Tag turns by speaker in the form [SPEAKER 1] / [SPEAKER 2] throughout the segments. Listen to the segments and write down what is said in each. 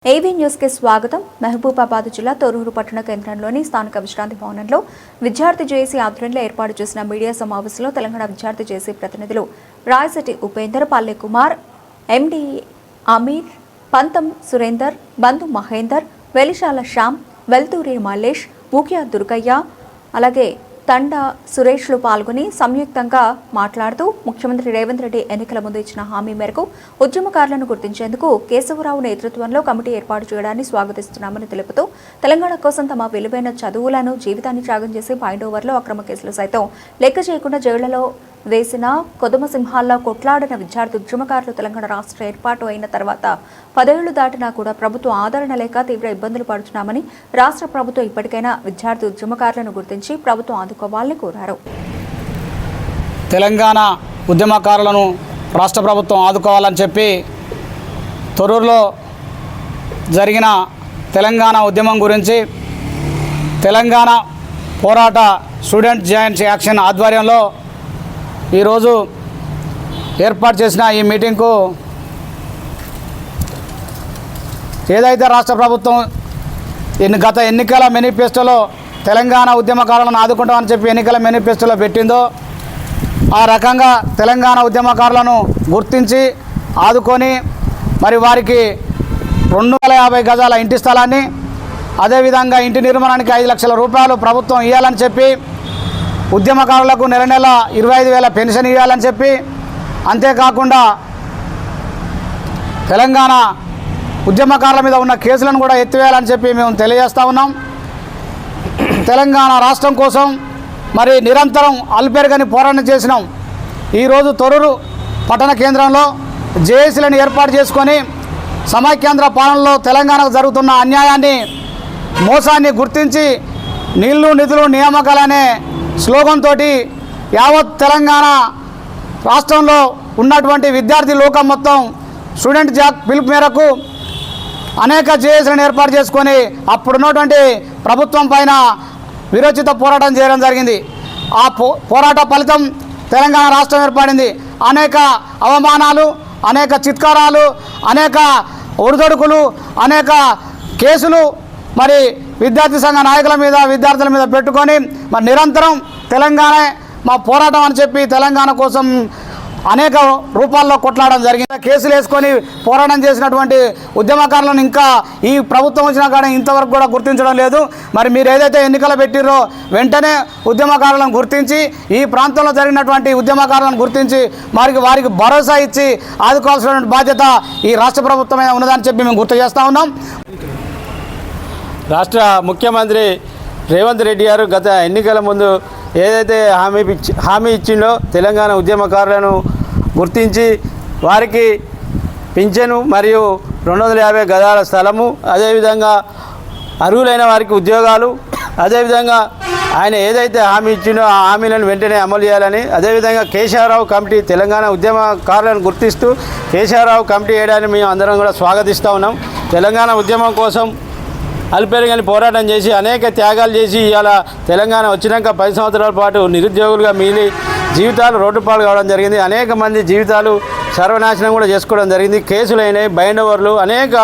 [SPEAKER 1] AV news కి స్వాగతం. మహబూబాబాద్ జిల్లా తొర్రూరు పట్టణ కేంద్రంలోని స్థానిక విశ్రాంతి భవనంలో విద్యార్థి జేఏసీ ఆధ్వర్యంలో ఏర్పాటు చేసిన మీడియా సమావేశంలో తెలంగాణ విద్యార్థి జేఏసీ ప్రతినిధులు రాయశెట్టి ఉపేందర్, పల్లె కుమార్, ఎండి అమీర్, పంతం సురేందర్, బంధు మహేందర్, వెలిశాల శ్యామ్, వెల్తూరి మల్లేష్, ముఖ్య దుర్గయ్య, అలాగే తండా సురేష్లు పాల్గొని సంయుక్తంగా మాట్లాడుతూ ముఖ్యమంత్రి రేవంత్ రెడ్డి ఎన్నికల ముందు ఇచ్చిన హామీ మేరకు ఉద్యమకారులను గుర్తించేందుకు కేశవరావు నేతృత్వంలో కమిటీ ఏర్పాటు చేయడాన్ని స్వాగతిస్తున్నామని తెలుపుతూ తెలంగాణ కోసం తమ విలువైన చదువులను, జీవితాన్ని త్యాగం చేసి పాయింట్-ఓవర్లో అక్రమ కేసులు సైతం లెక్క చేయకుండా జైళ్లలో వేసిన కొదమ సింహాల్లో కొట్లాడిన విద్యార్థి ఉద్యమకారులు తెలంగాణ రాష్ట్ర ఏర్పాటు అయిన తర్వాత 10 ఏళ్లు దాటినా కూడా ప్రభుత్వం ఆదరణ లేక తీవ్ర ఇబ్బందులు పడుతున్నామని, రాష్ట్ర ప్రభుత్వం ఇప్పటికైనా విద్యార్థి ఉద్యమకారులను గుర్తించి ప్రభుత్వం ఆదుకోవాలని కోరారు.
[SPEAKER 2] తెలంగాణ ఉద్యమకారులను రాష్ట్ర ప్రభుత్వం ఆదుకోవాలని చెప్పి తొర్రూరులో జరిగిన తెలంగాణ ఉద్యమం గురించి తెలంగాణ పోరాట స్టూడెంట్ జాయింట్ యాక్షన్ ఆధ్వర్యంలో ఈరోజు ఏర్పాటు చేసిన ఈ మీటింగ్కు ఏదైతే రాష్ట్ర ప్రభుత్వం గత ఎన్నికల మేనిఫెస్టోలో తెలంగాణ ఉద్యమకారులను ఆదుకుంటామని చెప్పి ఎన్నికల మేనిఫెస్టోలో పెట్టిందో ఆ రకంగా తెలంగాణ ఉద్యమకారులను గుర్తించి ఆదుకొని మరి వారికి 250 గజాల ఇంటి స్థలాన్ని, అదేవిధంగా ఇంటి నిర్మాణానికి 5 లక్షల రూపాయలు ప్రభుత్వం ఇవ్వాలని చెప్పి, ఉద్యమకారులకు నెల 25,000 పెన్షన్ ఇవ్వాలని చెప్పి, అంతేకాకుండా తెలంగాణ ఉద్యమకారుల మీద ఉన్న కేసులను కూడా ఎత్తివేయాలని చెప్పి మేము తెలియజేస్తూ ఉన్నాం. తెలంగాణ రాష్ట్రం కోసం మరి నిరంతరం అల్పెరగని పోరాటం చేసినాం. ఈరోజు తొర్రూరు పట్టణ కేంద్రంలో జేఏసీలను ఏర్పాటు చేసుకొని సమైక్యాంధ్ర పాలనలో తెలంగాణకు జరుగుతున్న అన్యాయాన్ని, మోసాన్ని గుర్తించి నీళ్లు నిధులు నియామకాలనే స్లోగన్ తోటి యావత్ తెలంగాణ రాష్ట్రంలో ఉన్నటువంటి విద్యార్థి లోకం మొత్తం స్టూడెంట్ జాక్ పిలుపు మేరకు అనేక జేఏసీలను ఏర్పాటు చేసుకొని అప్పుడున్నటువంటి ప్రభుత్వం పైన విరోచిత పోరాటం చేయడం జరిగింది. ఆ పోరాట ఫలితం తెలంగాణ రాష్ట్రం ఏర్పడింది. అనేక అవమానాలు, అనేక చిత్కారాలు, అనేక ఒడిదొడుకులు, అనేక కేసులు మరి విద్యార్థి సంఘ నాయకుల మీద, విద్యార్థుల మీద పెట్టుకొని మరి నిరంతరం తెలంగాణ మా పోరాటం అని చెప్పి తెలంగాణ కోసం అనేక రూపాల్లో కొట్లాడడం జరిగింది. కేసులు వేసుకొని పోరాటం చేసినటువంటి ఉద్యమకారులను ఇంకా ఈ ప్రభుత్వం వచ్చినా కానీ ఇంతవరకు కూడా గుర్తించడం లేదు. మరి మీరు ఏదైతే ఎన్నికలు పెట్టిరో వెంటనే ఉద్యమకారులను గుర్తించి, ఈ ప్రాంతంలో జరిగినటువంటి ఉద్యమకారులను గుర్తించి వారికి భరోసా ఇచ్చి ఆదుకోవాల్సినటువంటి బాధ్యత ఈ రాష్ట్ర ప్రభుత్వమే ఉన్నదని చెప్పి మేము గుర్తు చేస్తూ ఉన్నాం.
[SPEAKER 3] రాష్ట్ర ముఖ్యమంత్రి రేవంత్ రెడ్డి గారు గత ఎన్నికల ముందు ఏదైతే హామీ ఇచ్చిండో తెలంగాణ ఉద్యమకారులను గుర్తించి వారికి పింఛను మరియు 250 గజాల స్థలము, అదేవిధంగా అర్హులైన వారికి ఉద్యోగాలు, అదేవిధంగా ఆయన ఏదైతే హామీ ఇచ్చిండో ఆ హామీలను వెంటనే అమలు చేయాలని, అదేవిధంగా కేశవరావు కమిటీ తెలంగాణ ఉద్యమకారులను గుర్తిస్తూ కేశవరావు కమిటీ వేయడాన్ని మేము అందరం కూడా స్వాగతిస్తూ ఉన్నాం. తెలంగాణ ఉద్యమం కోసం అల్పెరగని పోరాటం చేసి అనేక త్యాగాలు చేసి ఇవాళ తెలంగాణ వచ్చినాక 10 సంవత్సరాల పాటు నిరుద్యోగులుగా మిగిలి జీవితాలు రోడ్డుపాలు కావడం జరిగింది. అనేక మంది జీవితాలు సర్వనాశనం కూడా చేసుకోవడం జరిగింది. కేసులు అయినాయి, బైండ్ ఓవర్లు, అనేక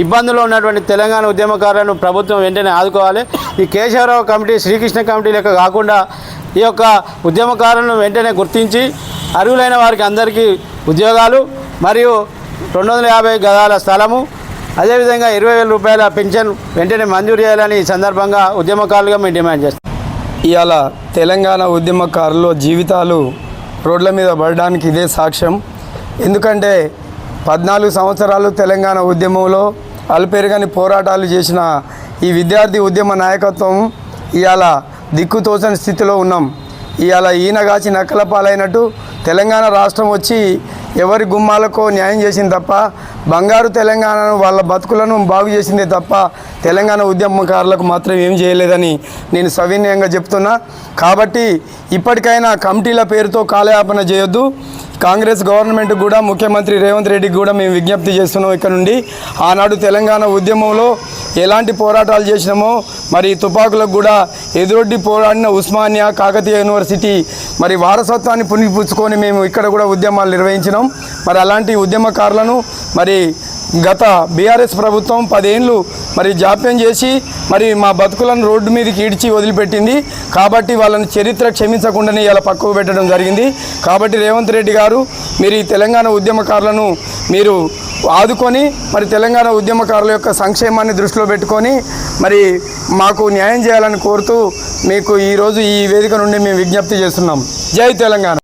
[SPEAKER 3] ఇబ్బందులు ఉన్నటువంటి తెలంగాణ ఉద్యమకారులను ప్రభుత్వం వెంటనే ఆదుకోవాలి. ఈ కేశవరావు కమిటీ శ్రీకృష్ణ కమిటీ లెక్క కాకుండా ఈ యొక్క ఉద్యమకారులను వెంటనే గుర్తించి అర్హులైన వారికి అందరికీ ఉద్యోగాలు మరియు 250 గజాల స్థలము, అదేవిధంగా 20,000 రూపాయల పెన్షన్ వెంటనే మంజూరు చేయాలని ఈ సందర్భంగా ఉద్యమకారులుగా మేము డిమాండ్ చేస్తాం.
[SPEAKER 4] ఇవాళ తెలంగాణ ఉద్యమకారుల జీవితాలు రోడ్ల మీద పడడానికి ఇదే సాక్ష్యం. ఎందుకంటే 14 సంవత్సరాలు తెలంగాణ ఉద్యమంలో అల్పెరగని పోరాటాలు చేసిన ఈ విద్యార్థి ఉద్యమ నాయకత్వం ఇవాళ దిక్కుతోచని స్థితిలో ఉన్నాం. ఇవాళ ఈయనగాచి నక్కల పాలైనట్టు తెలంగాణ రాష్ట్రం వచ్చి ఎవరి గుమ్మాలకో న్యాయం చేసింది తప్ప బంగారు తెలంగాణను వాళ్ళ బతుకులను బాగు చేసిందే తప్ప తెలంగాణ ఉద్యమకారులకు మాత్రం ఏం చేయలేదని నేను సవినయంగా చెప్తున్నా. కాబట్టి ఇప్పటికైనా కమిటీల పేరుతో కాలయాపన చేయొద్దు. కాంగ్రెస్ గవర్నమెంట్ కూడా, ముఖ్యమంత్రి రేవంత్ రెడ్డికి కూడా మేము విజ్ఞప్తి చేస్తున్నాం. ఇక్కడ నుండి ఆనాడు తెలంగాణ ఉద్యమంలో ఎలాంటి పోరాటాలు చేసినామో మరి తుపాకులకు కూడా ఎదురొడ్డి పోరాడిన ఉస్మానియా, కాకతీయ యూనివర్సిటీ మరి వారసత్వాన్ని పుణిపుచ్చుకొని మేము ఇక్కడ కూడా ఉద్యమాలు నిర్వహించినాం. మరి అలాంటి ఉద్యమకారులను మరి గత బీఆర్ఎస్ ప్రభుత్వం 10 ఏళ్ళు మరి జాప్యం చేసి మరి మా బతుకులను రోడ్డు మీదకి ఈడ్చి వదిలిపెట్టింది. కాబట్టి వాళ్ళని చరిత్ర క్షమించకుండానే ఇలా పక్కకు పెట్టడం జరిగింది. కాబట్టి రేవంత్ రెడ్డి గారు మీరు ఈ తెలంగాణ ఉద్యమకారులను మీరు ఆదుకొని మరి తెలంగాణ ఉద్యమకారుల యొక్క సంక్షేమాన్ని దృష్టిలో పెట్టుకొని మరి మాకు న్యాయం చేయాలని కోరుతూ మీకు ఈరోజు ఈ వేదిక నుండి మేము విజ్ఞప్తి చేస్తున్నాం. జై తెలంగాణ.